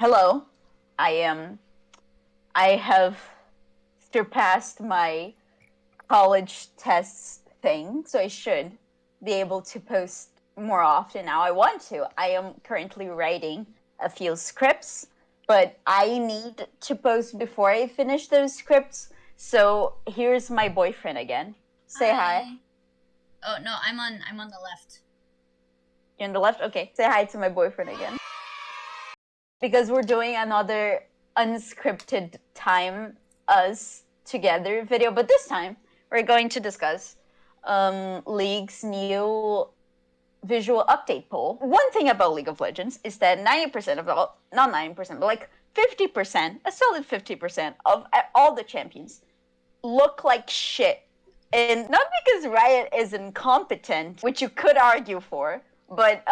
Hello, I am. I have surpassed my college tests thing, so I should be able to post more often now. I want to. I am currently writing a few scripts, but I need to post before I finish those scripts. So here's my boyfriend again. Say hi. Oh no, I'm on the left. You're on the left? Okay. Say hi to my boyfriend again. Because we're doing another unscripted time us together video, but this time we're going to discuss League's new visual update poll. One thing about League of Legends is that 90% of all, not 90%, but like 50%, a solid 50% of all the champions look like shit. And not because Riot is incompetent, which you could argue for, but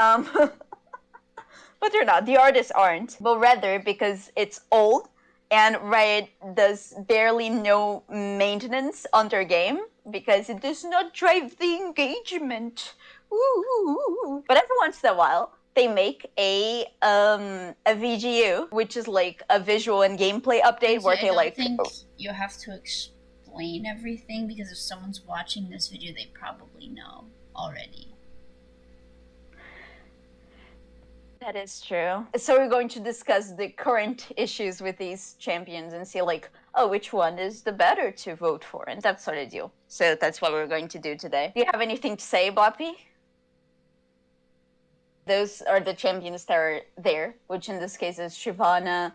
but they're not. The artists aren't, but rather because it's old and Riot does barely no maintenance on their game because it does not drive the engagement. Ooh. But every once in a while, they make a VGU, which is like a visual and gameplay update where they I think you have to explain everything because if someone's watching this video, they probably know already. That is true. So we're going to discuss the current issues with these champions and see like, oh, which one is the better to vote for and that sort of deal. So that's what we're going to do today. Do you have anything to say, Boppy? Those are the champions that are there, which in this case is Shyvana,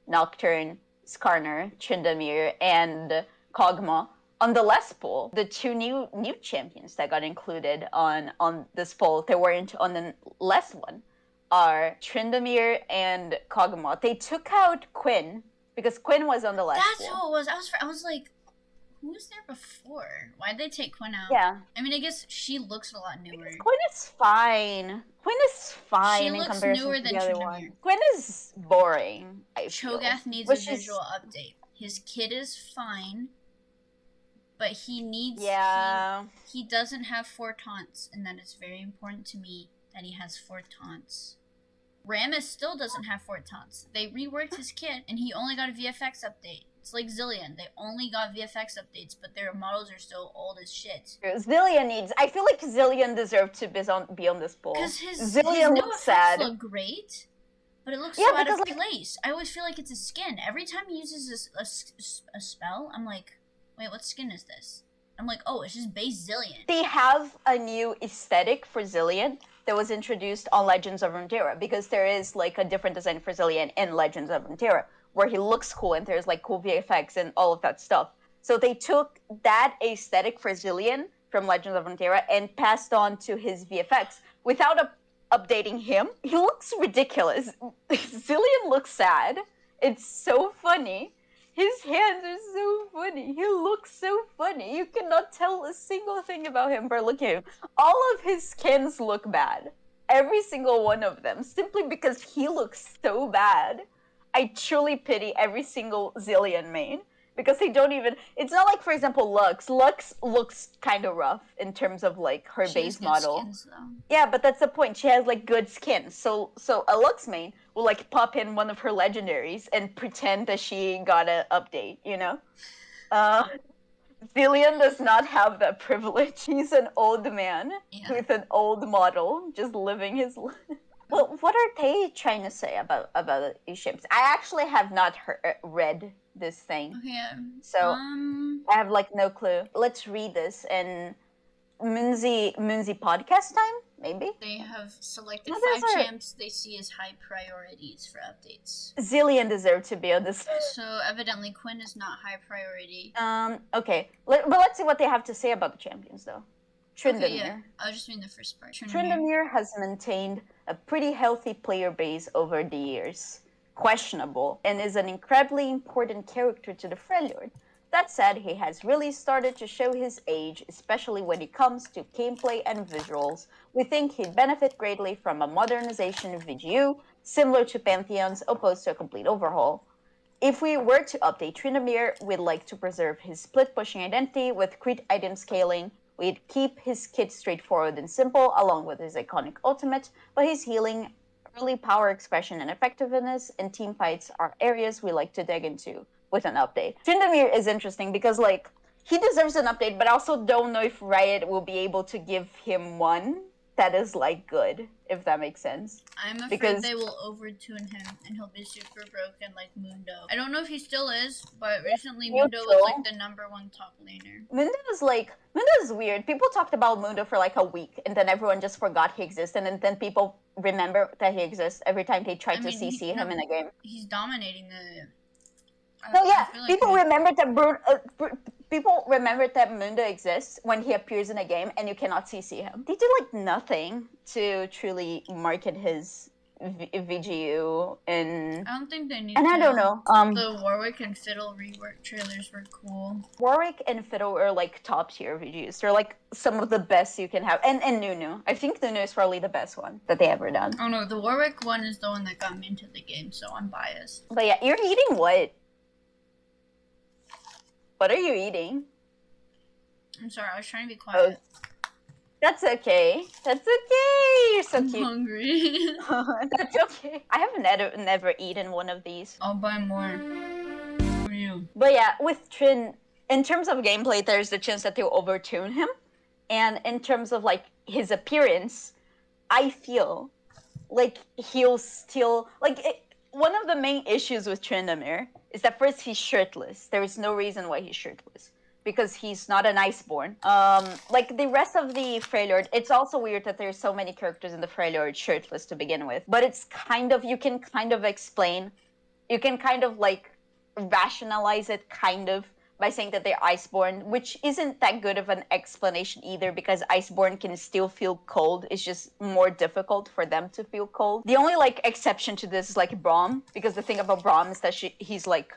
Nocturne, Skarner, Tryndamere, and Kog'Maw. On the last poll, the two new champions that got included on this poll, they weren't on the last one, are Tryndamere and Kog'Maw. They took out Quinn because Quinn was on the last That's poll. who it was. I was like, who was there before? Why'd they take Quinn out? Yeah. I mean, I guess she looks a lot newer. Quinn is fine. Quinn is fine She in looks comparison newer to than the other Tryndamere. one. Quinn is boring, I feel. Cho'Gath needs a visual update. His kit is fine, but he needs. Yeah. He doesn't have 4 taunts, and that is very important to me that he has 4 taunts. Rammus still doesn't have 4 taunts. They reworked his kit, and he only got a VFX update. It's like Zilean. They only got VFX updates, but their models are still old as shit. Zilean needs. I feel like Zilean deserved to be on this poll. Because his Zilean new looks effects sad. look great, but it looks so out of place. I always feel like it's a skin. Every time he uses a spell, I'm like, wait, what skin is this? I'm like, oh, it's just base Zilean. They have a new aesthetic for Zilean that was introduced on Legends of Runeterra because there is like a different design for Zilean in Legends of Runeterra where he looks cool and there's like cool VFX and all of that stuff. So they took that aesthetic for Zilean from Legends of Runeterra and passed on to his VFX without updating him. He looks ridiculous. Zilean looks sad. It's so funny. His hands are so funny. He looks so funny. You cannot tell a single thing about him by looking at him. All of his skins look bad. Every single one of them. Simply because he looks so bad. I truly pity every single Zilean main. Because they don't even... It's not like, for example, Lux. Lux looks kind of rough in terms of, like, her base model. Skins, though. Yeah, but that's the point. She has, like, good skin. So a Lux main will, like, pop in one of her legendaries and pretend that she got an update, you know? Zilean does not have that privilege. He's an old man with an old model, just living his life. Well, what are they trying to say about these ships? I actually have not read this thing. Okay. So I have like no clue. Let's read this and Moonzzi podcast time, maybe? They have selected 5 champs they see as high priorities for updates. Zilean deserved to be on this. So evidently Quinn is not high priority. Okay. But let's see what they have to say about the champions, though. Tryndamere. Okay, yeah. I was just reading the first part. Tryndamere has maintained a pretty healthy player base over the years. Questionable, and is an incredibly important character to the Freljord. That said, he has really started to show his age, especially when it comes to gameplay and visuals. We think he'd benefit greatly from a modernization of VGU, similar to Pantheon's, opposed to a complete overhaul. If we were to update Tryndamere, we'd like to preserve his split-pushing identity with crit item scaling. We'd keep his kit straightforward and simple, along with his iconic ultimate, but his healing Early power expression and effectiveness in team fights are areas we like to dig into with an update. Tryndamere is interesting because, like, he deserves an update, but I also don't know if Riot will be able to give him one that is, like, good, if that makes sense. I'm afraid Because they will overtune him and he'll be super broken like Mundo. I don't know if he still is, but recently Mundo was like the #1 top laner. Mundo is weird. People talked about Mundo for like a week, and then everyone just forgot he existed, and then people remember that he exists every time they try to CC him in a game. He's dominating the... People remembered that people remembered that Mundo exists when he appears in a game and you cannot CC him. They did like nothing to truly market his VGU and... I don't think they need and to. I don't know. The Warwick and Fiddle rework trailers were cool. Warwick and Fiddle are like top tier VGUs. They're like some of the best you can have. And Nunu. I think Nunu is probably the best one that they ever done. Oh no, the Warwick one is the one that got me into the game, so I'm biased. But yeah, you're eating what? What are you eating? I'm sorry, I was trying to be quiet. Oh, that's okay. That's okay. You're so cute. I'm hungry. That's okay. I have never eaten one of these. I'll buy more for you. But yeah, with Trin, in terms of gameplay, there's the chance that they'll overtune him. And in terms of like his appearance, I feel like he'll still one of the main issues with Tryndamere is that first he's shirtless. There is no reason why he's shirtless. Because he's not an Iceborn. Like the rest of the Freljord, it's also weird that there's so many characters in the Freljord shirtless to begin with. But it's kind of, you can kind of explain, you can kind of like rationalize it kind of by saying that they're Iceborn, which isn't that good of an explanation either because Iceborn can still feel cold. It's just more difficult for them to feel cold. The only like exception to this is like Braum, because the thing about Braum is that he's like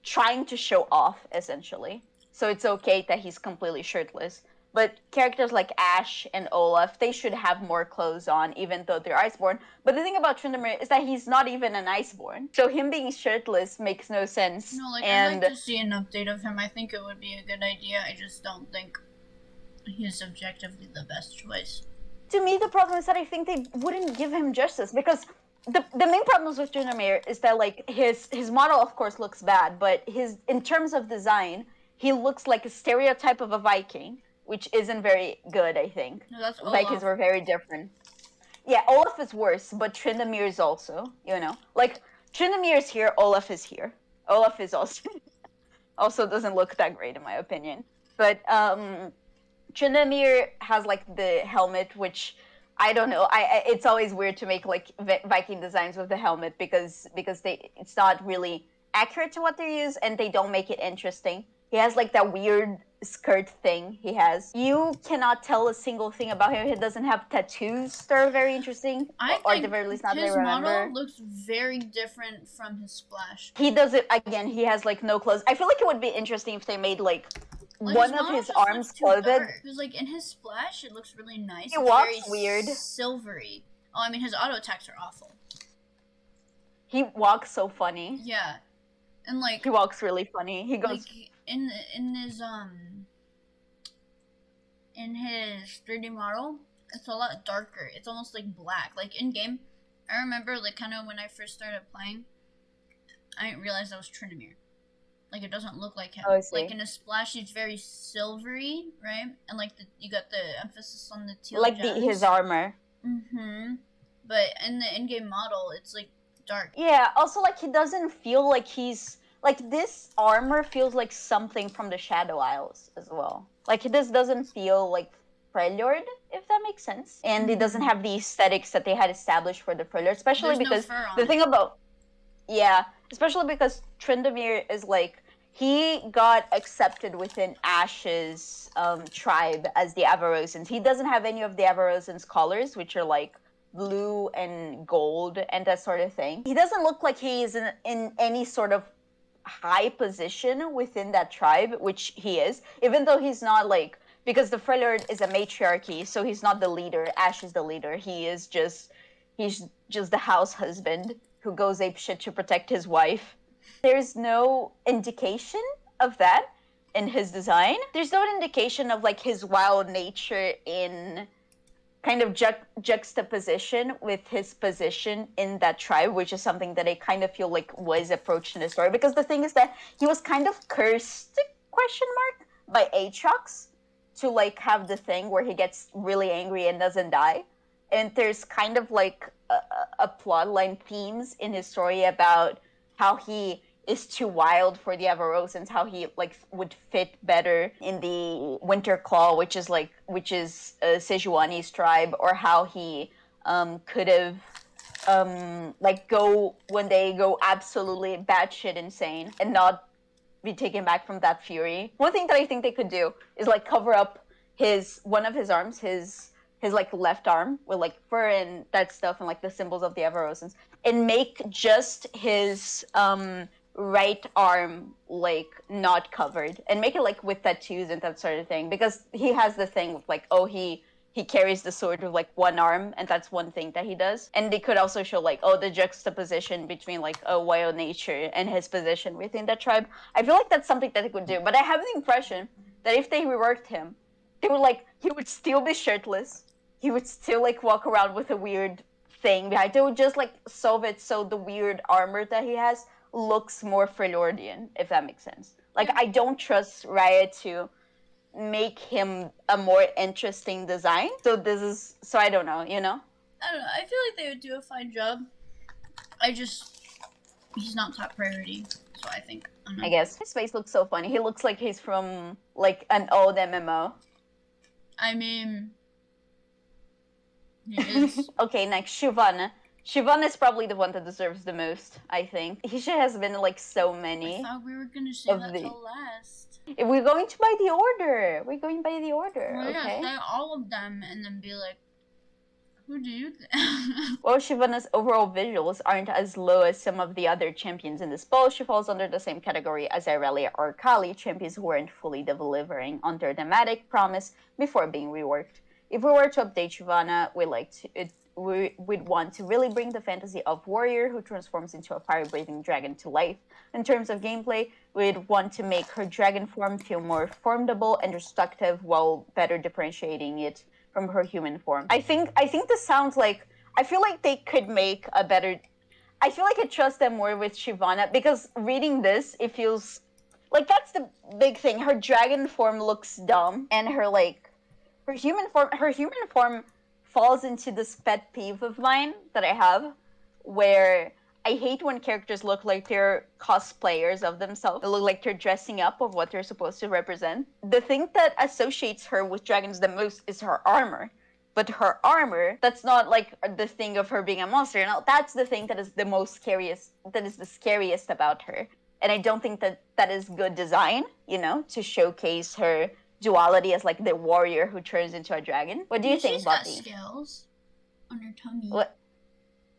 trying to show off, essentially. So it's okay that he's completely shirtless. But characters like Ashe and Olaf, they should have more clothes on, even though they're Iceborn. But the thing about Tryndamere is that he's not even an Iceborn. So him being shirtless makes no sense. No, like, I'd like to see an update of him. I think it would be a good idea. I just don't think he's objectively the best choice. To me, the problem is that I think they wouldn't give him justice, because the main problems with Tryndamere is that like his model of course looks bad, but in terms of design, he looks like a stereotype of a Viking, which isn't very good, I think. No, that's Olaf. Vikings were very different. Yeah, Olaf is worse, but Tryndamere is also, you know. Like, Tryndamere is here, Olaf is here. Olaf is also doesn't look that great in my opinion. But Tryndamere has like the helmet, which I don't know. It's always weird to make like Viking designs with the helmet because it's not really accurate to what they use, and they don't make it interesting. He has like that weird skirt thing he has. You cannot tell a single thing about him. He doesn't have tattoos that are very interesting, or at the very least not that I remember. His model looks very different from his splash. He does it again. He has like no clothes. I feel like it would be interesting if they made like one of his arms clothed. Because like in his splash, it looks really nice. He walks weird, silvery. Oh, I mean his auto attacks are awful. He walks so funny. Yeah, and like he walks really funny. He goes like, in his 3D model, it's a lot darker. It's almost like black. Like in game, I remember like kind of when I first started playing, I didn't realize that was Tryndamere. Like it doesn't look like him. Oh, I see. Like in a splash, it's very silvery, right? And like you got the emphasis on the teal. Like his armor. But in the in-game model, it's like dark. Yeah. Also, like he doesn't feel like he's like this armor feels like something from the Shadow Isles as well. Like this doesn't feel like Freljord, if that makes sense. And it doesn't have the aesthetics that they had established for the Freljord, especially because the thing about especially because Tryndamere is like he got accepted within Ashe's tribe as the Avarosans. He doesn't have any of the Avarosans' colors, which are like blue and gold and that sort of thing. He doesn't look like he is in any sort of high position within that tribe, which he is, even though he's not like, because the Freljord is a matriarchy, so he's not the leader. Ashe is the leader. He's just the house husband who goes apeshit to protect his wife. There's no indication of that in his design. There's no indication of like his wild nature in kind of juxtaposition with his position in that tribe, which is something that I kind of feel like was approached in the story. Because the thing is that he was kind of cursed, question mark, by Aatrox to like have the thing where he gets really angry and doesn't die. And there's kind of like a plot line themes in his story about how he is too wild for the Avarosans, how he like would fit better in the Winter Claw, which is Sejuani's tribe, or how he could have like go when they go absolutely batshit insane and not be taken back from that fury. One thing that I think they could do is like cover up one of his arms, his like left arm with like fur and that stuff and like the symbols of the Avarosans, and make just his right arm like not covered, and make it like with tattoos and that sort of thing, because he has the thing with like, oh, he carries the sword with like one arm, and that's one thing that he does. And they could also show like, oh, the juxtaposition between like a wild nature and his position within that tribe. I feel like that's something that they could do, but I have the impression that if they reworked him, they would like, he would still be shirtless, he would still like walk around with a weird thing behind. They would just like solve it so the weird armor that he has looks more Freljordian, if that makes sense. Like, I don't trust Riot to make him a more interesting design. So I don't know, you know? I don't know. I feel like they would do a fine job. He's not top priority, so I think. I guess. His face looks so funny. He looks like he's from like an old MMO. I mean, he is. Okay, next, Shyvana. Shyvana is probably the one that deserves the most, I think. Hisha has been like so many. I thought we were gonna say that till last. We're going to by the order. We're going by the order. Well, okay. Yeah, say all of them and then be like, who do you think? While Shyvana's overall visuals aren't as low as some of the other champions in this poll, she falls under the same category as Irelia or Kali, champions who weren't fully delivering on their thematic promise before being reworked. If we were to update Shyvana, we'd want to really bring the fantasy of warrior who transforms into a fire-breathing dragon to life. In terms of gameplay, we'd want to make her dragon form feel more formidable and destructive while better differentiating it from her human form. I think this sounds like, I feel like they could make a better, I feel like I trust them more with Shyvana, because reading this, it feels like that's the big thing. Her dragon form looks dumb, and her human form falls into this pet peeve of mine that I have, where I hate when characters look like they're cosplayers of themselves. They look like they're dressing up of what they're supposed to represent. The thing that associates her with dragons the most is her armor. But her armor, that's not like the thing of her being a monster. No, that's the thing that is the scariest about her. And I don't think that is good design, you know, to showcase her duality as like the warrior who turns into a dragon. What do you think, Buffy? She's got scales on her tummy. What?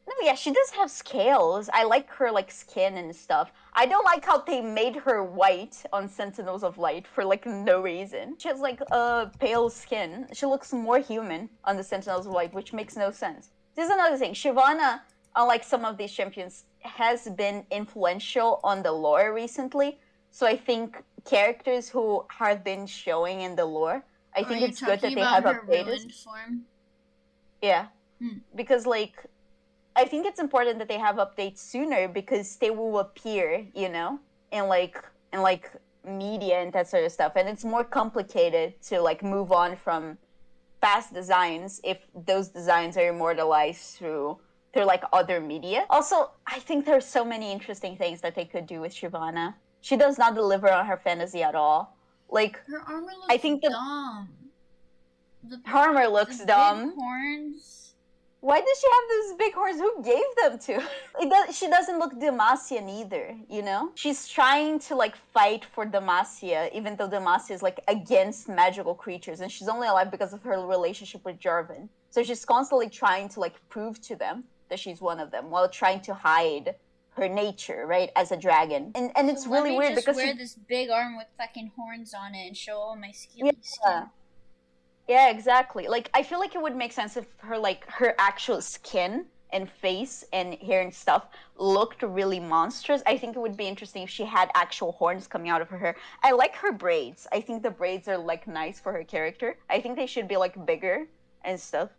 No, yeah, she does have scales. I like her like skin and stuff. I don't like how they made her white on Sentinels of Light for like no reason. She has like a pale skin. She looks more human on the Sentinels of Light, which makes no sense. This is another thing. Shyvana, unlike some of these champions, has been influential on the lore recently. So I think characters who have been showing in the lore, I think it's good that they have updated. Form? Yeah, because like, I think it's important that they have updates sooner, because they will appear, you know, in like media and that sort of stuff, and it's more complicated to like move on from past designs if those designs are immortalized through like other media. Also, I think there's so many interesting things that they could do with Shyvana. She does not deliver on her fantasy at all. Like, her armor looks I think dumb. Her armor looks dumb. Big horns. Why does she have those big horns? Who gave them to? She doesn't look Demacian either, you know? She's trying to like fight for Demacia, even though Demacia is like against magical creatures, and she's only alive because of her relationship with Jarvan. So she's constantly trying to like prove to them that she's one of them, while trying to hide her nature, right, as a dragon. And it's really weird because wear this big arm with fucking horns on it and show all my skin. Yeah, exactly. Like, I feel like it would make sense if her actual skin and face and hair and stuff looked really monstrous. I think it would be interesting if she had actual horns coming out of her hair. I like her braids. I think the braids are like nice for her character. I think they should be like bigger and stuff.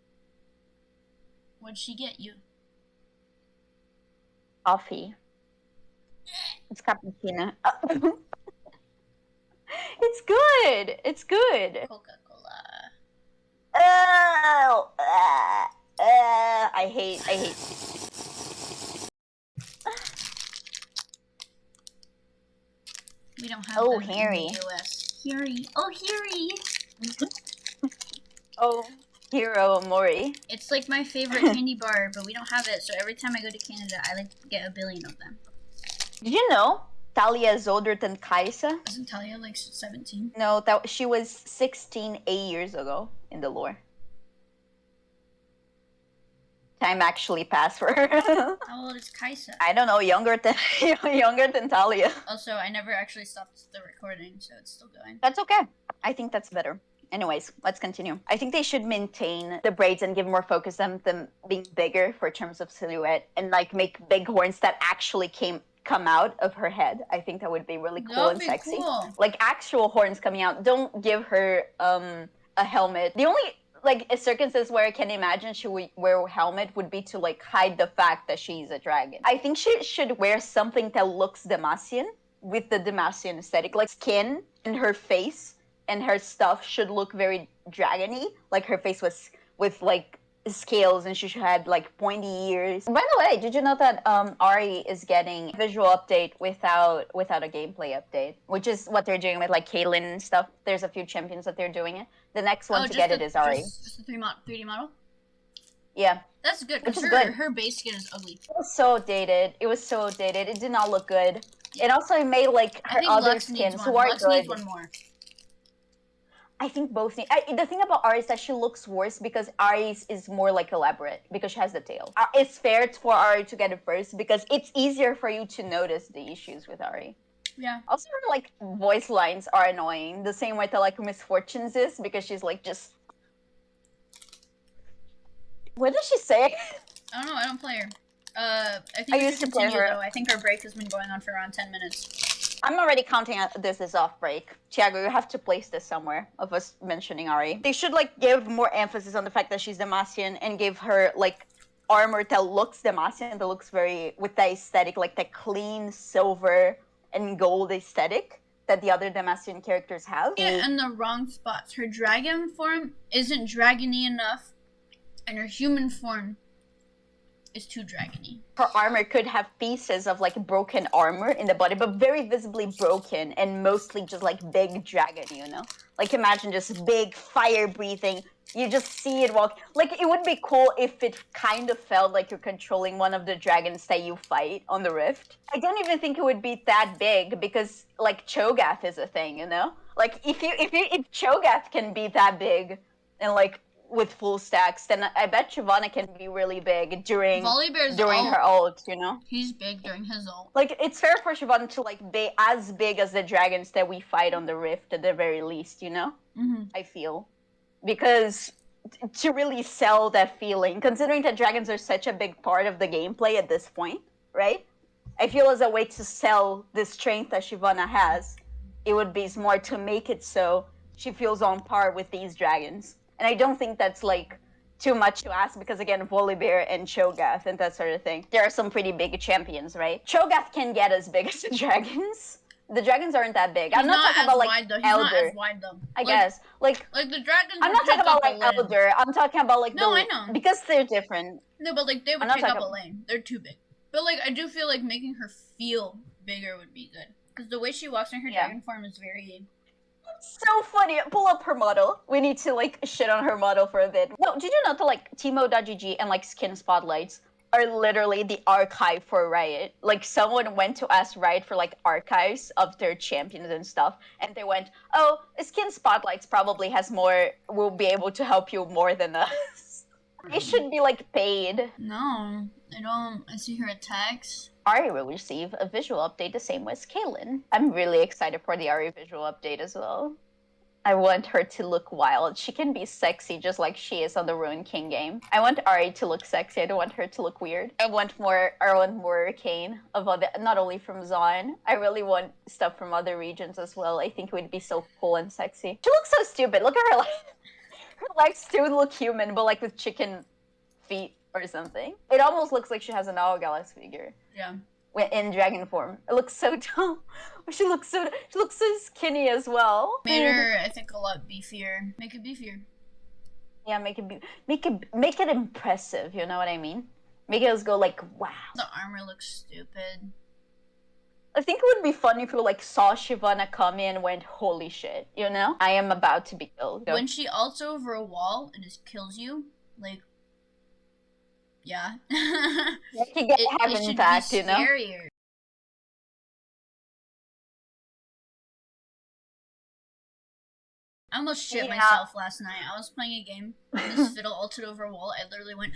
What'd she get you? Coffee. It's cappuccino. It's good. It's good. Coca-Cola. Oh, I hate. We don't have Oh, them Harry. in the US. Harry. Oh, Harry. Oh, Hero Mori. It's like my favorite candy bar, but we don't have it. So every time I go to Canada, I like get a billion of them. Did you know Talia is older than Kaisa? Isn't Talia like 17? No, that she was 16 8 years ago in the lore. Time actually passed for her. How old is Kaisa? I don't know, younger than Talia. Also, I never actually stopped the recording, so it's still going. That's okay. I think that's better. Anyways, let's continue. I think they should maintain the braids and give more focus on them being bigger for terms of silhouette and like make big horns that actually come out of her head. I think that would be really cool and sexy. Cool. Like actual horns coming out. Don't give her a helmet. The only like circumstances where I can imagine she would wear a helmet would be to like hide the fact that she's a dragon. I think she should wear something that looks Demacian with the Demacian aesthetic, like skin and her face and her stuff should look very dragony. Like her face was with like scales and she had like pointy ears. By the way, did you know that Ari is getting a visual update without a gameplay update, which is what they're doing with like Caitlyn and stuff. There's a few champions that they're doing it. The next one to get it is Ari. Just the 3D model? Yeah. That's good, Which because is good. Her base skin is ugly. It was so dated. It did not look good. And also it made like her other Lux skins who are Lux good. needs one more. I think both need. The thing about Ari is that she looks worse because Ari's is more like elaborate because she has the tail. It's fair for Ari to get it first because it's easier for you to notice the issues with Ari. Yeah. Also, her like voice lines are annoying. The same way that like Misfortunes is because she's like just. What does she say? I don't know. I don't play her. I think I we used should to play continue her. though. I think our break has been going on for around 10 minutes. I'm already counting this as off break. Tiago, you have to place this somewhere of us mentioning Ari. They should like give more emphasis on the fact that she's Demacian and give her like armor that looks Demacian, that looks very with the aesthetic, like the clean silver and gold aesthetic that the other Demacian characters have. Yeah, in the wrong spots. Her dragon form isn't dragony enough, and her human form is too dragony. Her armor could have pieces of like broken armor in the body, but very visibly broken and mostly just like big dragon, you know? Like imagine just big fire breathing. You just see it walk. Like it would be cool if it kind of felt like you're controlling one of the dragons that you fight on the rift. I don't even think it would be that big because like Cho'Gath is a thing, you know? Like if Cho'Gath can be that big and like with full stacks, then I bet Shyvana can be really big during her ult, you know? He's big during his ult. Like, it's fair for Shyvana to, like, be as big as the dragons that we fight on the Rift at the very least, you know? Mm-hmm. I feel. Because to really sell that feeling, considering that dragons are such a big part of the gameplay at this point, right? I feel as a way to sell the strength that Shyvana has, it would be smart to make it so she feels on par with these dragons. And I don't think that's like too much to ask because again, Volibear and Cho'Gath and that sort of thing. There are some pretty big champions, right? Cho'Gath can get as big as the dragons. The dragons aren't that big. I'm not talking about like Elder. He's not as wide though. I guess like the dragons. I'm not talking about like Elder. I'm talking about like I know because they're different. No, but like they would take up a lane. They're too big. But like I do feel like making her feel bigger would be good because the way she walks in her dragon form is very. So funny. Pull up her model. We need to like shit on her model for a bit. No, did you know that like Timo.gg and like Skin Spotlights are literally the archive for Riot? Like someone went to ask Riot for like archives of their champions and stuff, and they went, "Oh, Skin Spotlights probably has more. Will be able to help you more than us." It should be like paid. No, I don't. I see her attacks. Ari will receive a visual update the same way as Caitlyn. I'm really excited for the Ari visual update as well. I want her to look wild. She can be sexy just like she is on the Ruined King game. I want Ari to look sexy. I don't want her to look weird. I want more Arcane of other, not only from Zaun. I really want stuff from other regions as well. I think it would be so cool and sexy. She looks so stupid. Look at her legs. Her legs still look human, but like with chicken feet. or something. It almost looks like she has an Hourglass figure. Yeah. In dragon form. It looks so dumb. She looks so skinny as well. Made her, I think, a lot beefier. Make it beefier. Yeah, make it impressive, you know what I mean? Make it go like, wow. The armor looks stupid. I think it would be fun if you like saw Shyvana come in and went, holy shit, you know? I am about to be killed. When she ults over a wall and just kills you, like, yeah. Like you get have it impact, you know? Scarier. I almost shit myself last night. I was playing a game, and this fiddle ulted over a wall. I literally went...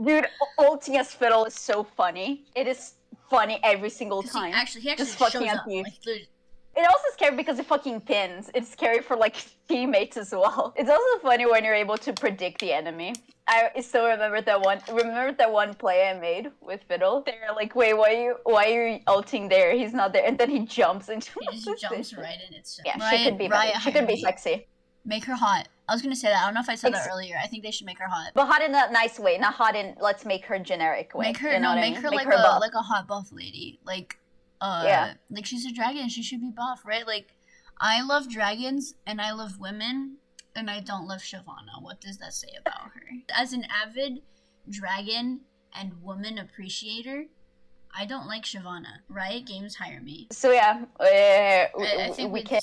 Dude, ulting as fiddle is so funny. It is funny every single time. He actually just shows fucking up. Like, it also scary because it fucking pins. It's scary for like teammates as well. It's also funny when you're able to predict the enemy. I still remember that one play I made with Fiddle. They're like, wait, why are you ulting there? He's not there. And then he jumps into He just jumps right in. It's yeah, Riot, she could be better. She could be sexy. Make her hot. I was gonna say that. I don't know if I said that earlier. I think they should make her hot. But hot in a nice way, not hot in let's make her generic way. Make her make her like a hot buff lady. Like like she's a dragon, she should be buff, right? Like I love dragons and I love women and I don't love Shyvana. What does that say about her? As an avid dragon and woman appreciator, I don't like Shyvana. Riot Games hire me. So yeah, I think we can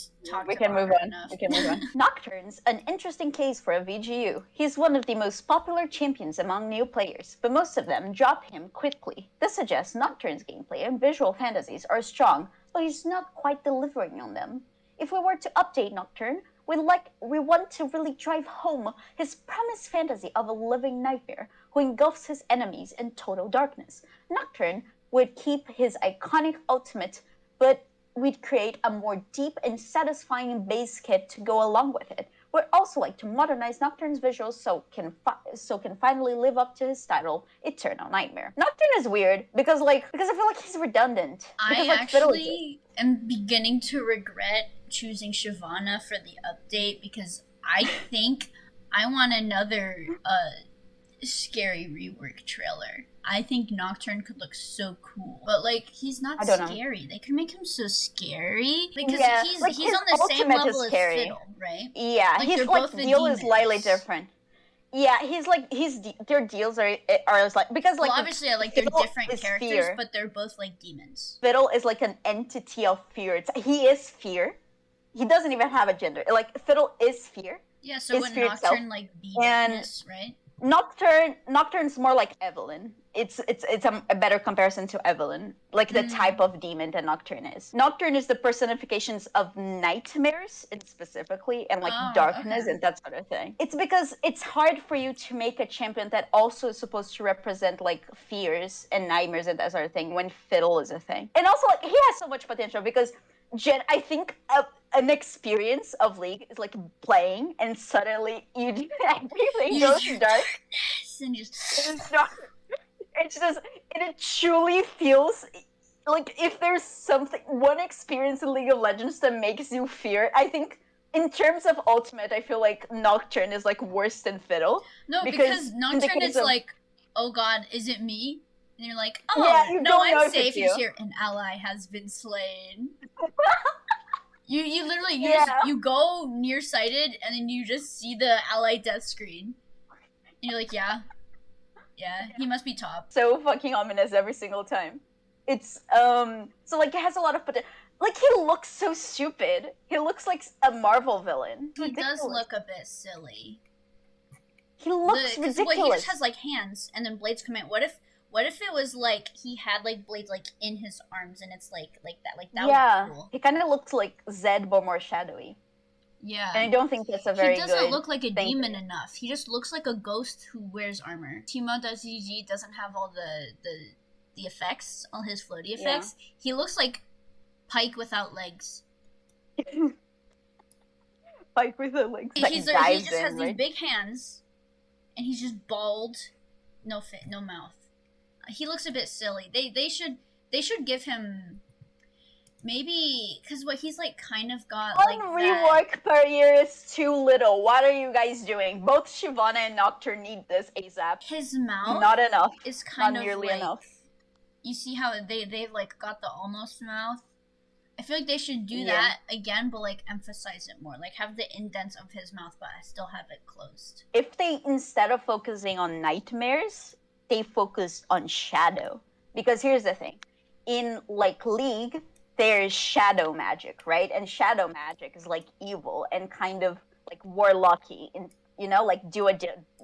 move on. We can move on. Nocturne's an interesting case for a VGU. He's one of the most popular champions among new players, but most of them drop him quickly. This suggests Nocturne's gameplay and visual fantasies are strong, but he's not quite delivering on them. If we were to update Nocturne, we want to really drive home his premise fantasy of a living nightmare who engulfs his enemies in total darkness. Nocturne would keep his iconic ultimate, but we'd create a more deep and satisfying base kit to go along with it. We'd also like to modernize Nocturne's visuals so can finally live up to his title, Eternal Nightmare. Nocturne is weird because I feel like he's redundant. I actually am beginning to regret choosing Shyvana for the update because I think I want another scary rework trailer. I think Nocturne could look so cool, but like he's not scary. They could make him so scary because he's on the same level as Fiddle, right? Yeah, like, he's like deal is slightly different. Yeah, their deals are like because like obviously they're different characters, fear. But they're both like demons. Fiddle is like an entity of fear. He is fear. He doesn't even have a gender. Like Fiddle is fear. Yeah, so when Nocturne like be darkness, right? Nocturne's more like Evelyn. It's a better comparison to Evelyn, like the type of demon that Nocturne is. Nocturne is the personifications of nightmares, specifically, and like darkness and that sort of thing. It's because it's hard for you to make a champion that also is supposed to represent like fears and nightmares and that sort of thing when Fiddle is a thing. And also like he has so much potential because I think an experience of League is like playing and suddenly everything goes dark and just it truly feels like if there's one experience in League of Legends that makes you fear, I think in terms of ultimate, I feel like Nocturne is like worse than Fiddle. No, because Nocturne is like, oh god, is it me? And you're like, oh, no, I'm safe. He's here. An ally has been slain. You literally you go nearsighted and then you just see the ally death screen. And you're like, yeah, he must be top. So fucking ominous every single time. It's so like it has a lot of potential. Like he looks so stupid. He looks like a Marvel villain. He does look a bit silly. He looks ridiculous. Well, he just has like hands and then blades come in. What if it was like he had like blades like in his arms and it's like that would be cool. He kind of looks like Zed but more shadowy. Yeah. And I don't think that's a very good He doesn't look like a demon enough. He just looks like a ghost who wears armor. Timo.gg doesn't have all the effects, all his floaty effects. Yeah. He looks like Pike without legs. Pike without legs. He just has these big hands and he's just bald, no mouth. He looks a bit silly. They should give him Maybe because what he's like kind of got One like rework per year is too little. What are you guys doing? Both Shyvana and Nocturne need this ASAP. his mouth Not enough. is kind Not of nearly like enough. you see how they've like got the almost mouth. I feel like they should do Yeah. that again, but like emphasize it more. Like have the indents of his mouth, but still have it closed. If they, instead of focusing on nightmares, they focused on shadow. Because here's the thing. In like League, there's shadow magic, right? And shadow magic is like evil and kind of like warlocky, and you know, like do a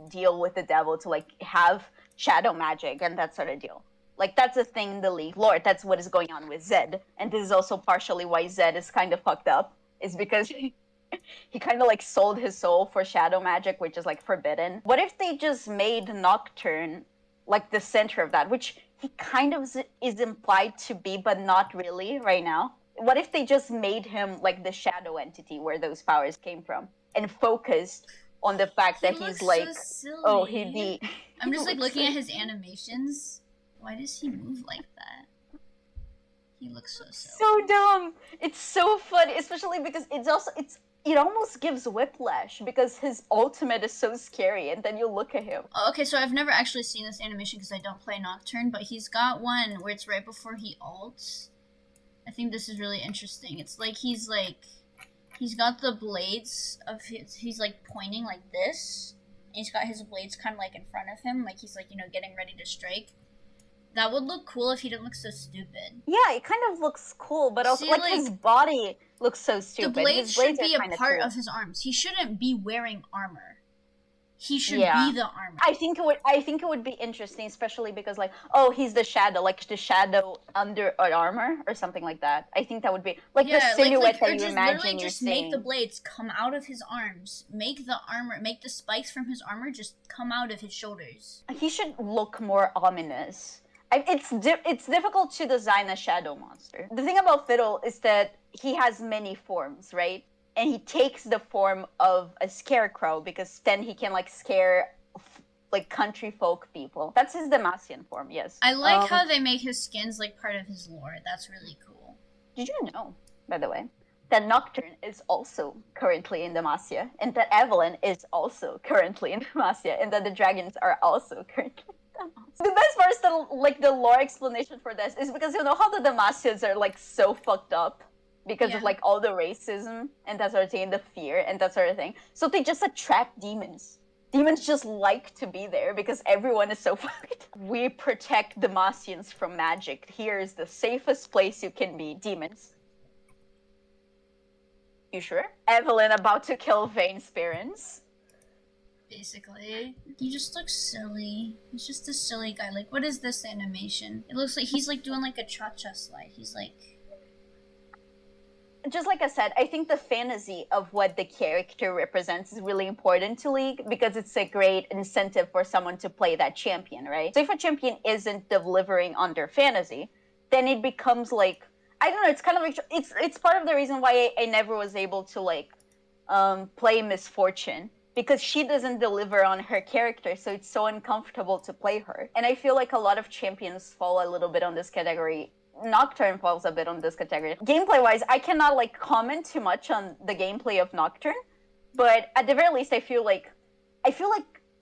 deal with the devil to like have shadow magic and that sort of deal. Like that's a thing in the League lore. That's what is going on with Zed, and this is also partially why Zed is kind of fucked up. Is because he kind of like sold his soul for shadow magic, which is like forbidden. What if they just made Nocturne like the center of that, which he kind of is implied to be, but not really right now? What if they just made him like the shadow entity where those powers came from and focused on the fact that he's like, so silly. oh, he'd be. I'm just like looking at his animations. Why does he move like that? He looks so silly. So dumb. It's so funny, especially because it almost gives whiplash because his ultimate is so scary, and then you look at him. Oh, okay, so I've never actually seen this animation because I don't play Nocturne, but he's got one where it's right before he ults. I think this is really interesting. It's like he's got the blades of he's like pointing like this, and he's got his blades kind of like in front of him, like he's like, you know, getting ready to strike. That would look cool if he didn't look so stupid. Yeah, it kind of looks cool, but also like his body looks so stupid. The blades should be a part cool. of his arms. He shouldn't be wearing armor. He should be the armor. I think it would be interesting, especially because like, oh, he's the shadow, like the shadow under armor or something like that. I think that would be like the silhouette that you imagine you're seeing. Make the blades come out of his arms. Make the armor, make the spikes from his armor just come out of his shoulders. He should look more ominous. It's difficult to design a shadow monster. The thing about Fiddle is that he has many forms, right? And he takes the form of a scarecrow because then he can like scare like country folk people. That's his Demacian form, yes. I like how they make his skins like part of his lore. That's really cool. Did you know, by the way, that Nocturne is also currently in Demacia, and that Evelyn is also currently in Demacia, and that the dragons are also currently. The best part is the lore explanation for this is because you know how the Demacians are like so fucked up because of like all the racism and that sort of thing, and the fear and that sort of thing. So they just attract demons. Demons just like to be there because everyone is so fucked. We protect Demacians from magic. Here is the safest place you can be, demons. You sure? Evelyn about to kill Vane's parents. Basically. He just looks silly. He's just a silly guy. Like, what is this animation? It looks like he's like doing like a cha-cha slide. He's like... Just like I said, I think the fantasy of what the character represents is really important to League because it's a great incentive for someone to play that champion, right? So if a champion isn't delivering on their fantasy, then it becomes like, I don't know, it's kind of like, it's part of the reason why I never was able to like play Misfortune. Because she doesn't deliver on her character, so it's so uncomfortable to play her. And I feel like a lot of champions fall a little bit on this category. Nocturne falls a bit on this category. Gameplay-wise, I cannot like comment too much on the gameplay of Nocturne, but at the very least, I feel like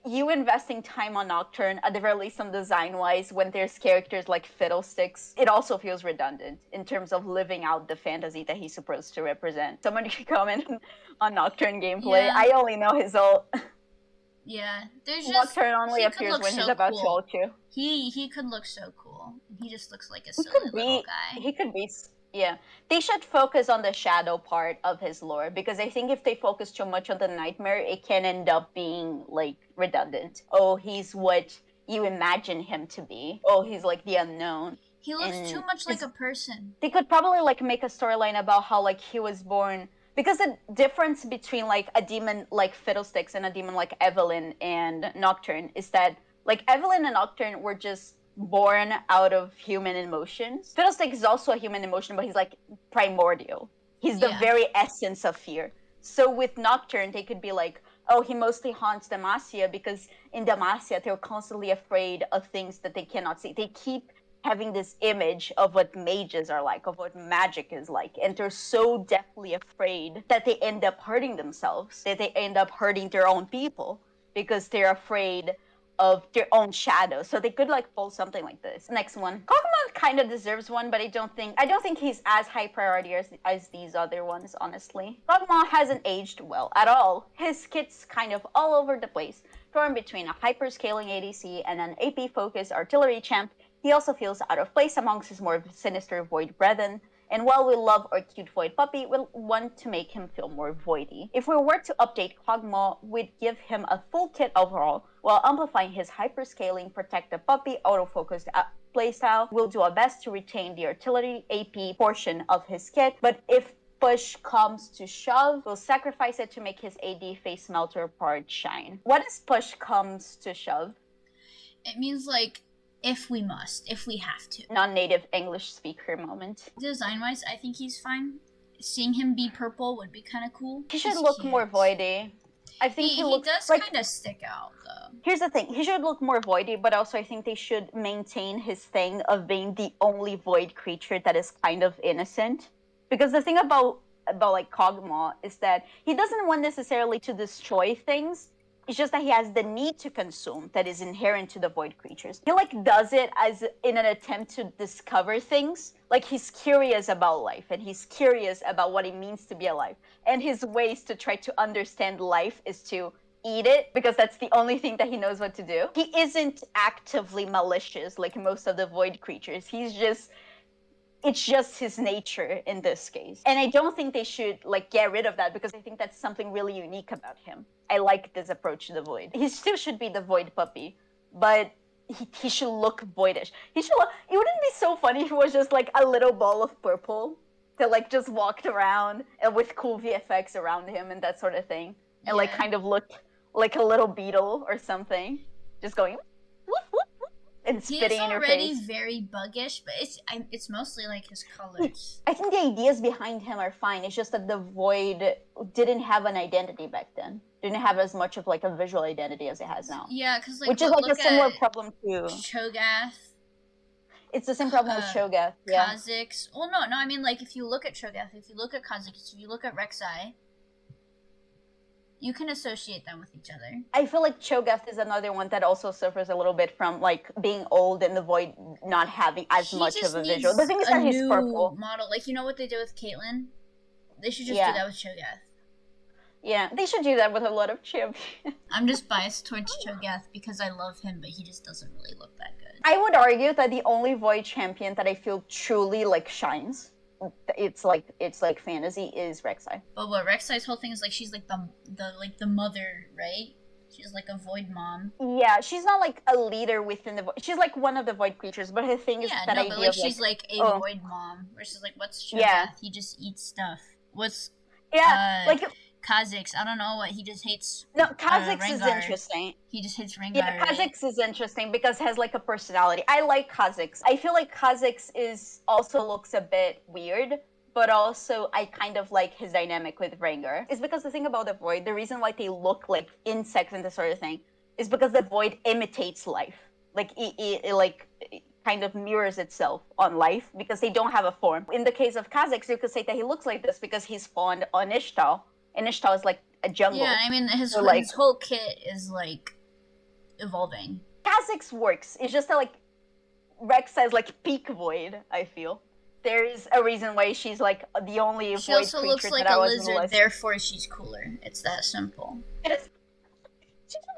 you investing time on Nocturne, at the very least on design-wise, when there's characters like Fiddlesticks, it also feels redundant in terms of living out the fantasy that he's supposed to represent. Someone can comment on Nocturne gameplay. Yeah. I only know his ult. Yeah, there's just... Nocturne only appears when he's about to ult you. He could look so cool. He just looks like a silly little guy. He could be... Yeah, they should focus on the shadow part of his lore because I think if they focus too much on the nightmare, it can end up being like redundant. Oh, he's what you imagine him to be. Oh, he's like the unknown. He looks too much like a person. They could probably like make a storyline about how like he was born, because the difference between like a demon like Fiddlesticks and a demon like Evelyn and Nocturne is that like Evelyn and Nocturne were just born out of human emotions. Fiddlesticks is also a human emotion, but he's like primordial. He's the very essence of fear. So with Nocturne, they could be like, oh, he mostly haunts Demacia because in Demacia, they're constantly afraid of things that they cannot see. They keep having this image of what mages are like, of what magic is like, and they're so deathly afraid that they end up hurting themselves, that they end up hurting their own people because they're afraid of their own shadow. So they could like pull something like this. Next one. Kog'Maw kind of deserves one, but I don't think he's as high priority as these other ones, honestly. Kog'Maw hasn't aged well at all. His kit's kind of all over the place, torn between a hyper-scaling ADC and an AP-focused artillery champ. He also feels out of place amongst his more sinister Void brethren, and while we love our cute Void puppy, we'll want to make him feel more voidy. If we were to update Kog'Maw, we'd give him a full kit overall, while amplifying his hyper-scaling Protect the Puppy auto-focused playstyle. We'll do our best to retain the artillery AP portion of his kit, but if push comes to shove, we'll sacrifice it to make his AD face melter part shine. What is push comes to shove? It means like, if we must, if we have to. Non-native English speaker moment. Design-wise, I think he's fine. Seeing him be purple would be kind of cool. He should look more voidy. I think he looks does like, kind of stick out, though. Here's the thing. He should look more voidy, but also I think they should maintain his thing of being the only void creature that is kind of innocent. Because the thing about like Kog'Maw is that he doesn't want necessarily to destroy things. It's just that he has the need to consume that is inherent to the void creatures. He like does it as in an attempt to discover things. Like he's curious about life and he's curious about what it means to be alive. And his ways to try to understand life is to eat it because that's the only thing that he knows what to do. He isn't actively malicious like most of the void creatures. It's just his nature in this case. And I don't think they should like get rid of that because I think that's something really unique about him. I like this approach to the void. He still should be the void puppy, but he should look voidish. It wouldn't be so funny if he was just like a little ball of purple that like just walked around and with cool VFX around him and that sort of thing. And like kind of looked like a little beetle or something. Just going whoop, whoop, whoop, and spitting in your face. He's already very buggish, but it's mostly like his colors. I think the ideas behind him are fine. It's just that the void didn't have an identity back then. Didn't have as much of like a visual identity as it has now. Yeah, because like which is like a similar problem too. Cho'Gath. It's the same problem with Cho'Gath. Yeah. Kha'Zix. Well, no. I mean, like if you look at Cho'Gath, if you look at Kha'Zix, if you look at Rek'Sai, you can associate them with each other. I feel like Cho'Gath is another one that also suffers a little bit from like being old and the void not having as much of a visual. The thing is that he's purple. Model, like you know what they did with Caitlyn? They should just do that with Cho'Gath. Yeah, they should do that with a lot of champions. I'm just biased towards Cho'Gath because I love him, but he just doesn't really look that good. I would argue that the only void champion that I feel truly like shines, it's like fantasy, is Rek'Sai. But what Rek'Sai's whole thing is like she's like the mother, right? She's like a void mom. Yeah, she's not like a leader within the void. She's like one of the void creatures, but her thing is that idea but like of she's like a void mom, where she's like, what's Cho'Gath? Yeah. He just eats stuff. What's like Kha'Zix? I don't know what he just hates. No, Kha'Zix is interesting. He just hates Rengar. Yeah, Kha'Zix is interesting because it has like a personality. I like Kha'Zix. I feel like Kha'Zix also looks a bit weird, but also I kind of like his dynamic with Rengar. It's because the thing about the void, the reason why they look like insects and this sort of thing, is because the void imitates life. Like it kind of mirrors itself on life because they don't have a form. In the case of Kha'Zix, you could say that he looks like this because he's spawned on Ishtal. And Ishtal is like a jungle. Yeah, I mean his whole kit is like evolving. Kha'Zix works. It's just that like Rek'Sai is like peak void, I feel. There is a reason why she's like the only void creature that I was. She also looks like a lizard, therefore she's cooler. It's that simple. She just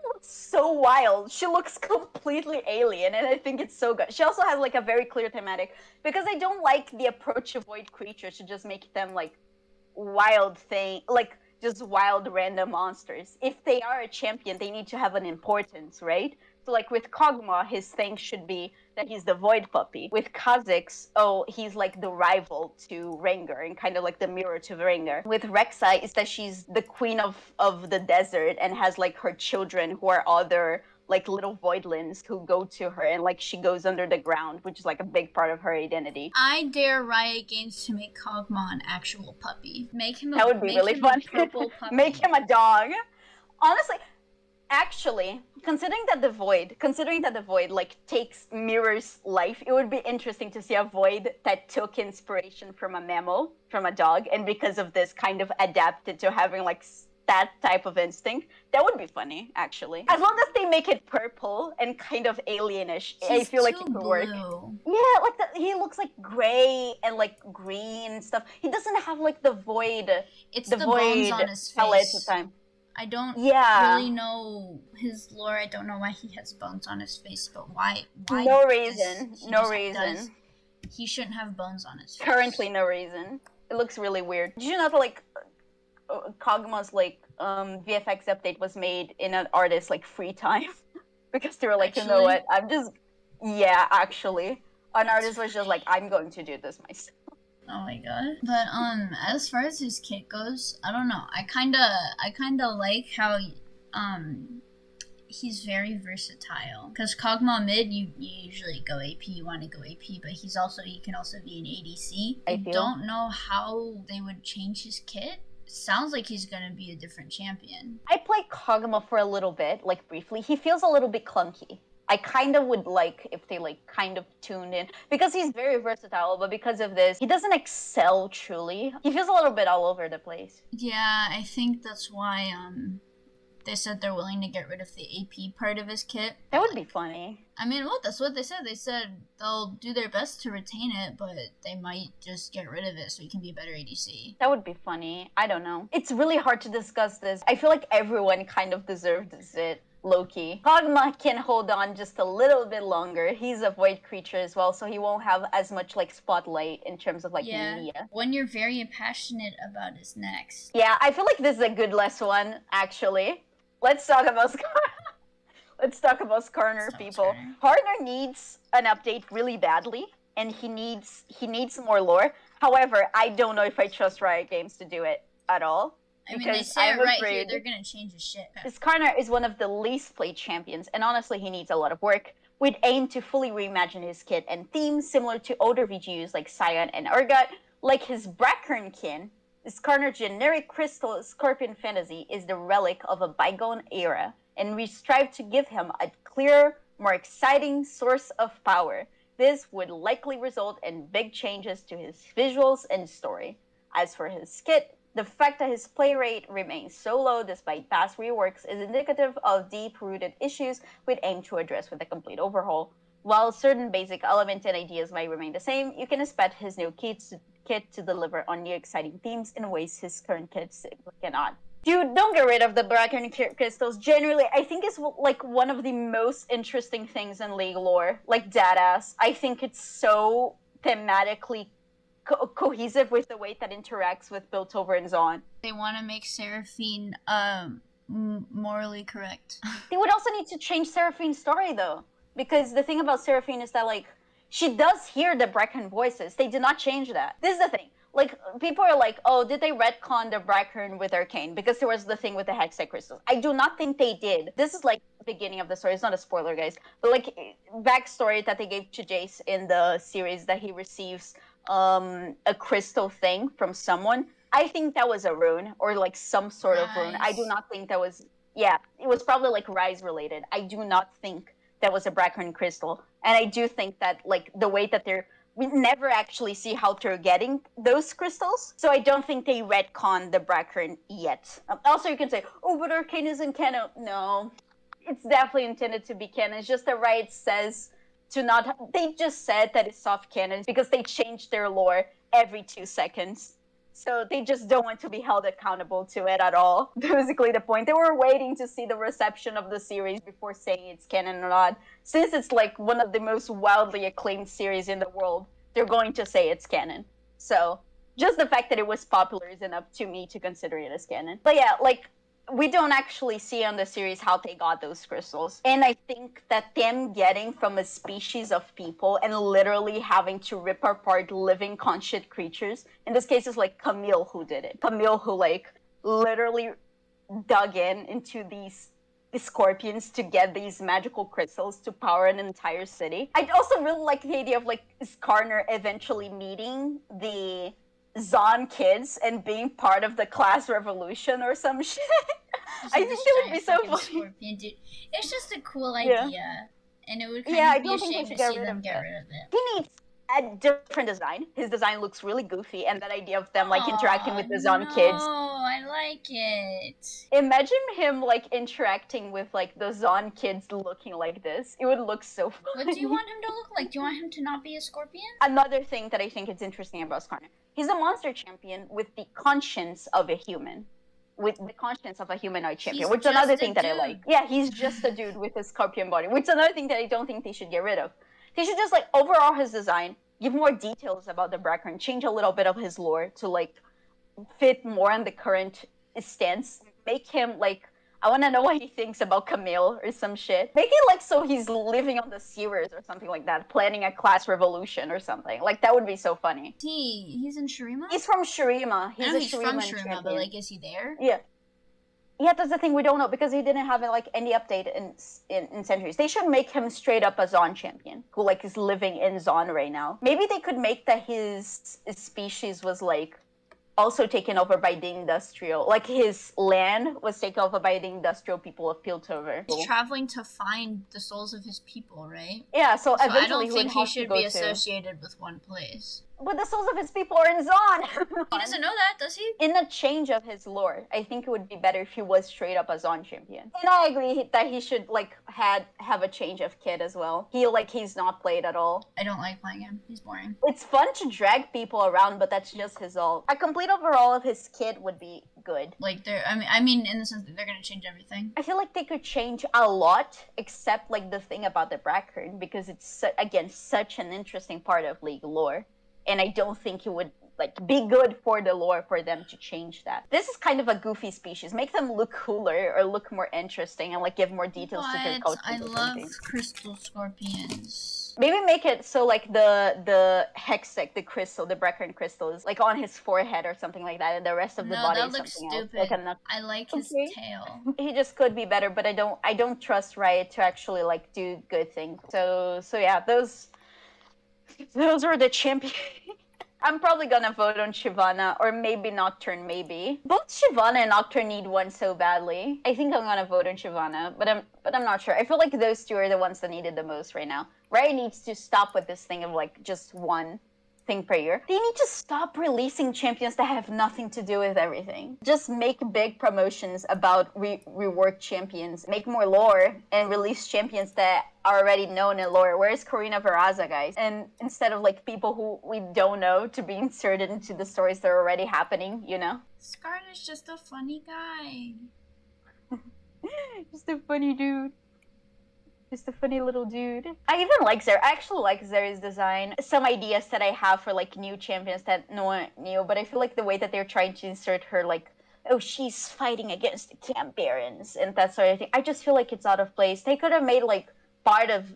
looks so wild. She looks completely alien, and I think it's so good. She also has like a very clear thematic because I don't like the approach of void creatures to just make them like wild thing, like just wild random monsters. If they are a champion, they need to have an importance, right? So like with Kog'Maw, his thing should be that he's the void puppy. With Kha'Zix, he's like the rival to Rengar and kind of like the mirror to Rengar. With Rek'Sai, is that she's the queen of the desert and has like her children who are other like little voidlings who go to her, and like she goes under the ground, which is like a big part of her identity. I dare Riot Games to make Kog'Maw an actual puppy. That would be really fun. Purple puppy. Make him a dog. Honestly, Actually, considering that the void like takes mirrors life, it would be interesting to see a void that took inspiration from a mammal, from a dog, and because of this kind of adapted to having like that type of instinct. That would be funny, actually. As long as they make it purple and kind of alienish, I feel like it could work. Yeah, like he looks like gray and like green and stuff. He doesn't have like the void. It's the bones on his face. I don't really know his lore. I don't know why he has bones on his face, but why? No reason. No reason. He shouldn't have bones on his face. Currently, no reason. It looks really weird. Did you know that like Kog'Maw's like VFX update was made in an artist's like free time because they were like, you know what? Actually, an artist was just like, I'm going to do this myself. Oh my god. But as far as his kit goes, I don't know. I kinda like how he's very versatile. Because Kog'Maw mid, you usually go AP, you want to go AP, but he can also be an ADC. I don't know how they would change his kit. Sounds like he's gonna be a different champion. I played Kog'Maw for a little bit, like briefly. He feels a little bit clunky. I kind of would like if they like kind of tuned in, because he's very versatile, but because of this, he doesn't excel truly. He feels a little bit all over the place. Yeah, I think that's why they said they're willing to get rid of the AP part of his kit. That would be funny. I mean, well, that's what they said. They said they'll do their best to retain it, but they might just get rid of it so he can be a better ADC. That would be funny. I don't know. It's really hard to discuss this. I feel like everyone kind of deserves it. Low-key. Kog'Maw can hold on just a little bit longer. He's a void creature as well, so he won't have as much like spotlight in terms of like media. One you're very passionate about is next. Yeah, I feel like this is a good last one, actually. Let's talk about Skarner, people. Skarner needs an update really badly, and he needs more lore. However, I don't know if I trust Riot Games to do it at all. I mean, they say it right here, they're gonna change his shit. Skarner is one of the least played champions, and honestly, he needs a lot of work. We'd aim to fully reimagine his kit and themes similar to older VGUs like Sion and Urgot. Like his Brackern kin, Skarner's generic crystal Scorpion Fantasy is the relic of a bygone era, and we strive to give him a clearer, more exciting source of power. This would likely result in big changes to his visuals and story. As for his kit, the fact that his play rate remains so low despite past reworks is indicative of deep-rooted issues we'd aim to address with a complete overhaul. While certain basic elements and ideas might remain the same, you can expect his new kit to deliver on new exciting themes in ways his current kit simply cannot. Dude, don't get rid of the Brackern crystals. Generally, I think it's like one of the most interesting things in League lore. Like, Tadash. I think it's so thematically cohesive with the way that interacts with Piltover and Zaun. They want to make Seraphine morally correct. They would also need to change Seraphine's story though, because the thing about Seraphine is that like she does hear the Brackern voices. They did not change that. This is the thing. Like, people are like, oh, did they retcon the Brackern with Arcane? Because there was the thing with the Hextech crystals. I do not think they did. This is like the beginning of the story. It's not a spoiler, guys. But like, backstory that they gave to Jace in the series that he receives a crystal thing from someone. I think that was a rune, or like some sort of rune. I do not think that was, it was probably like Rise related. I do not think that was a Brackern crystal. And I do think that like the way that we never actually see how they're getting those crystals. So I don't think they retcon the Brackern yet. Also, you can say, oh, but Arcane isn't canon. No, it's definitely intended to be canon. It's just that Riot says they just said that it's soft canon because they changed their lore every 2 seconds. So they just don't want to be held accountable to it at all. Basically the point. They were waiting to see the reception of the series before saying it's canon or not. Since it's like one of the most wildly acclaimed series in the world, they're going to say it's canon. So just the fact that it was popular is enough to me to consider it as canon. But yeah, like, we don't actually see on the series how they got those crystals. And I think that them getting from a species of people and literally having to rip apart living conscious creatures, in this case it's like Camille who did it. Camille who like literally dug into these scorpions to get these magical crystals to power an entire city. I also really like the idea of like Skarner eventually meeting the Zaun kids and being part of the class revolution or some shit. Just I like think this that would giant be so fucking funny. scorpion, dude. It's just a cool Yeah. idea, and it would Yeah, kind I of be a don't think shame they'd to get see rid them of get it. rid of it. He needs a different design. His design looks really goofy, and that idea of them like interacting with the Zon kids. No, I like it. Imagine him like interacting with like the Zon kids looking like this. It would look so funny. What do you want him to look like? Do you want him to not be a scorpion? Another thing that I think is interesting about Skarner, he's a monster champion with the conscience of a human. With the conscience of a humanoid champion, He's which is another just a thing that I like. dude. Yeah, he's just a dude with a scorpion body, which is another thing that I don't think they should get rid of. They should just like overhaul his design, give more details about the background, change a little bit of his lore to like fit more on the current stance. Make him like, I want to know what he thinks about Camille or some shit. Make it like so he's living on the sewers or something like that, planning a class revolution or something. Like that would be so funny. He's in Shurima? He's from Shurima. I know he's from Shurima, champion. but like, is he there? Yeah. Yeah, that's the thing, we don't know because he didn't have like any update in centuries. They should make him straight up a Zon champion who like is living in Zon right now. Maybe they could make that his species was like also taken over by the industrial, like his land was taken over by the industrial people of Piltover. He's traveling to find the souls of his people, right? Yeah, so So eventually I don't he would think he have to should go be to. associated with one place. But the souls of his people are in Zon. He doesn't know that, does he? In a change of his lore, I think it would be better if he was straight up a Zon champion. And I agree that he should like have a change of kid as well. He's not played at all. I don't like playing him. He's boring. It's fun to drag people around, but that's just his all. A complete overhaul of his kid would be good. Like I mean, in the sense that they're gonna change everything. I feel like they could change a lot, except like the thing about the Brackern, because it's again such an interesting part of League lore. And I don't think it would like be good for the lore for them to change that. This is kind of a goofy species. Make them look cooler or look more interesting and like give more details to their culture. I love crystal scorpions. Maybe make it so like the hextech, the crystal, the Brackern crystal is like on his forehead or something like that, and the rest of the body that is looks something stupid. else. Like I like his tail. He just could be better, but I don't trust Riot to actually like do good things. So yeah, those were the champions. I'm probably gonna vote on Shyvana or maybe Nocturne, maybe. Both Shyvana and Nocturne need one so badly. I think I'm gonna vote on Shyvana, but I'm not sure. I feel like those two are the ones that needed the most right now. Riot needs to stop with this thing of like just one thing per year. They need to stop releasing champions that have nothing to do with everything. Just make big promotions about rework champions, make more lore, and release champions that are already known in lore. Where's Karina Veraza, guys? And instead of like people who we don't know to be inserted into the stories that are already happening, you know? Skarner's just a funny guy. Just a funny dude. Just a funny little dude. I even like Zeri. I actually like Zeri's design. Some ideas that I have for like new champions that no one knew, but I feel like the way that they're trying to insert her, like, oh, she's fighting against the Camp Barons and that sort of thing. I just feel like it's out of place. They could have made like part of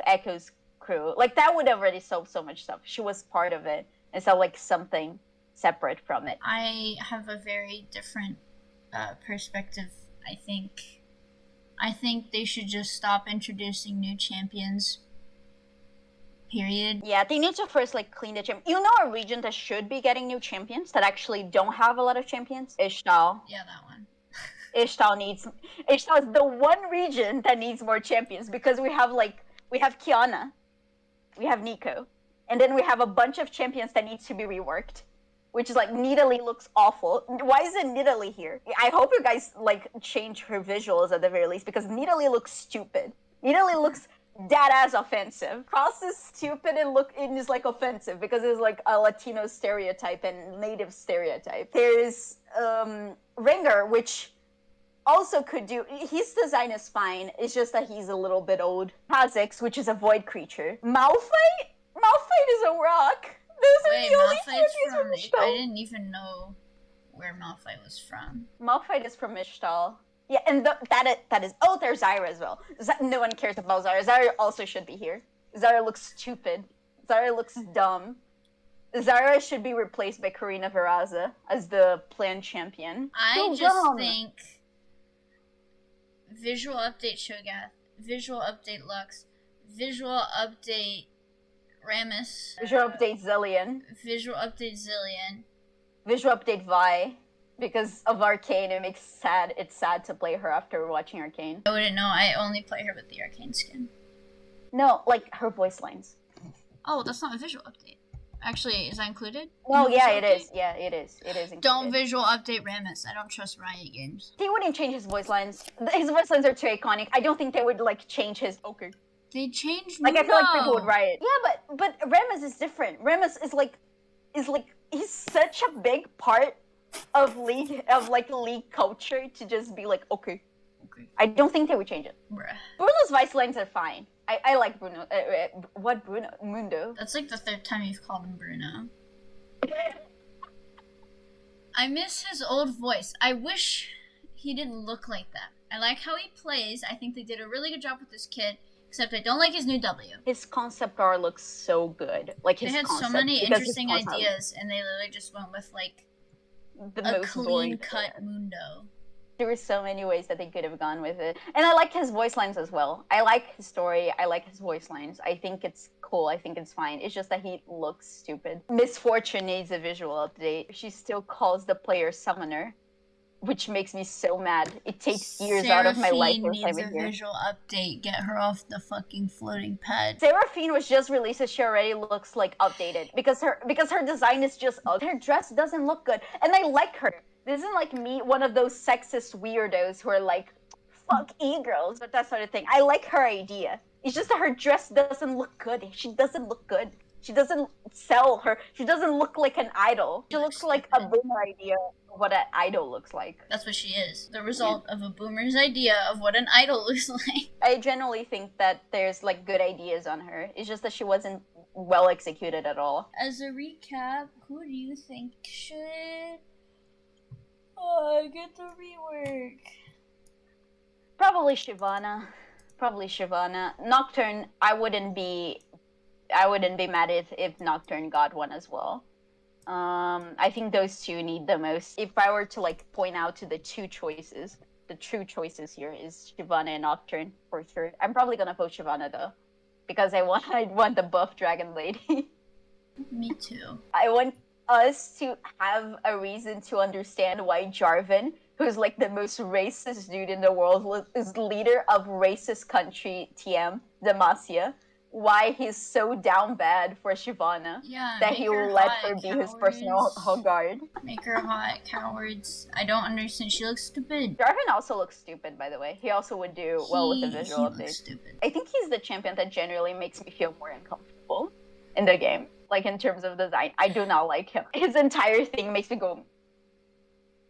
Echo's crew. Like that would have already solved so much stuff. She was part of it instead of like something separate from it. I have a very different perspective, I think. I think they should just stop introducing new champions. Period. Yeah, they need to first like clean the champion. You know a region that should be getting new champions that actually don't have a lot of champions? Ishtal. Yeah, that one. Ishtal is the one region that needs more champions because we have Kiana, we have Nico, and then we have a bunch of champions that needs to be reworked. Which is like Nidalee looks awful. Why isn't Nidalee here? I hope you guys like change her visuals at the very least because Nidalee looks stupid. Nidalee looks dead ass offensive. Cross is stupid and is like offensive because it's like a Latino stereotype and native stereotype. There's Ringer, which also could do. His design is fine. It's just that he's a little bit old. Kha'Zix, which is a void creature. Malphite is a rock. Wait, Malphite's from... I didn't even know where Malphite was from. Malphite is from Ishtal. Yeah, and that is... Oh, there's Zyra as well. No one cares about Zyra. Zyra also should be here. Zyra looks stupid. Zyra looks dumb. Zyra should be replaced by Karina Veraza as the planned champion. I just think... Visual update Shogath. Visual update Lux. Visual update... Rammus. Visual update Zillion. Visual update Zillion. Visual update Vi. because of Arcane. It's sad to play her after watching Arcane. I wouldn't know. I only play her with the Arcane skin. No, like her voice lines. Oh, that's not a visual update. Actually, is that included? No, yeah, it is. Yeah, it is. It is included. Don't visual update Rammus. I don't trust Riot Games. He wouldn't change his voice lines. His voice lines are too iconic. I don't think they would like change his. Okay. They changed. Like I feel like people would riot. Yeah, but Rammus is different. Rammus is like he's such a big part of league culture to just be like okay. I don't think they would change it. Bruh. Bruno's voice lines are fine. I like Bruno. What Bruno? Mundo. That's like the third time you've called him Bruno. I miss his old voice. I wish he didn't look like that. I like how he plays. I think they did a really good job with this kid. Except I don't like his new W. His concept art looks so good. Like his They had concept, so many because interesting ideas, and they literally just went with like the a most boring clean-cut Mundo. There were so many ways that they could have gone with it. And I like his voice lines as well. I like his story. I like his voice lines. I think it's cool. I think it's fine. It's just that he looks stupid. Miss Fortune needs a visual update. She still calls the player Summoner, which makes me so mad. It takes years out of my life every time I needs a hear. visual update. Get her off the fucking floating pad. Seraphine was just released, so she already looks like outdated because her design is just ugly. Her dress doesn't look good, and I like her. This isn't like me, one of those sexist weirdos who are like, fuck e-girls, but that sort of thing. I like her idea. It's just that her dress doesn't look good. She doesn't look good. She doesn't sell her. She doesn't look like an idol. She looks like a boomer idea of what an idol looks like. That's what she is. The result of a boomer's idea of what an idol looks like. I generally think that there's like good ideas on her. It's just that she wasn't well executed at all. As a recap, who do you think should get the rework? Probably Shyvana. Nocturne, I wouldn't be mad if Nocturne got one as well. I think those two need the most. If I were to like point out to the true choices here is Shyvana and Nocturne for sure. I'm probably gonna vote Shyvana though, because I want the buff dragon lady. Me too. I want us to have a reason to understand why Jarvan, who's like the most racist dude in the world, is leader of racist country TM, Demacia, why he's so down bad for Shyvana. Yeah, that he will let her be his personal guard. Make her hot, cowards. I don't understand. She looks stupid. Jarvan also looks stupid, by the way. He also would do well with the visual update. Stupid. I think he's the champion that generally makes me feel more uncomfortable in the game. Like in terms of design, I do not like him. His entire thing makes me go.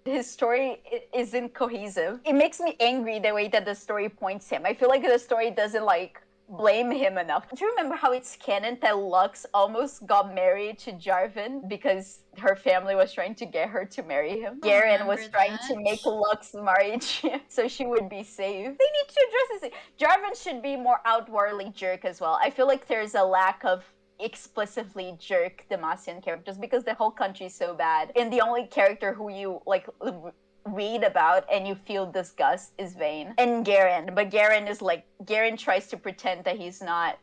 His story isn't cohesive. It makes me angry the way that the story points him. I feel like the story doesn't like blame him enough. Do you remember how it's canon that Lux almost got married to Jarvan because her family was trying to get her to marry him? Garen was trying to make Lux marry him so she would be safe. They need to address this. Jarvan should be more outwardly jerk as well. I feel like there's a lack of explicitly jerk Demacian characters because the whole country is so bad, and the only character who you like read about and you feel disgust is Vayne and Garen. But Garen tries to pretend that he's not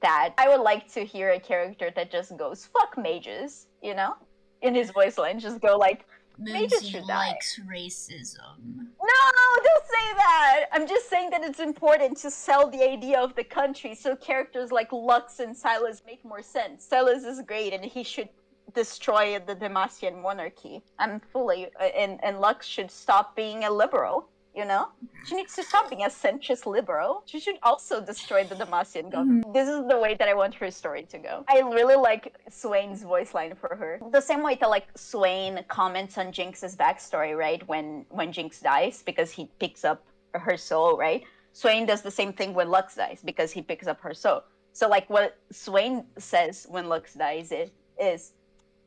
that. I would like to hear a character that just goes fuck mages, you know, in his voice line, just go like Moonzzi likes racism. No, don't say that! I'm just saying that it's important to sell the idea of the country so characters like Lux and Silas make more sense. Silas is great and he should destroy the Demacian monarchy. I'm fully... And Lux should stop being a liberal, you know? She needs to stop being a centrist liberal. She should also destroy the Demacian government. Mm-hmm. This is the way that I want her story to go. I really like Swain's voice line for her. The same way that like Swain comments on Jinx's backstory, right? When Jinx dies, because he picks up her soul, right? Swain does the same thing when Lux dies, because he picks up her soul. So like what Swain says when Lux dies is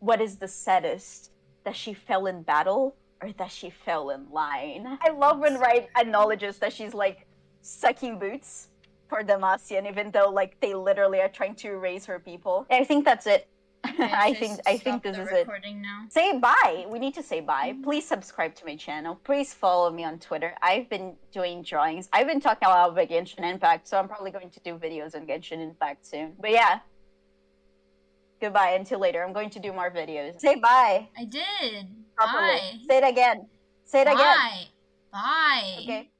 what is the saddest? That she fell in battle or that she fell in line? I love when Riot acknowledges that she's like sucking boots for Demacian, even though like they literally are trying to erase her people. I think that's it. I think this is it. Now. Say bye. We need to say bye. Please subscribe to my channel. Please follow me on Twitter. I've been doing drawings. I've been talking a lot about Genshin Impact, so I'm probably going to do videos on Genshin Impact soon. But yeah. Goodbye until later. I'm going to do more videos. Say bye. I did. properly. Bye. Say it again. Say it again. Bye. Bye. Okay.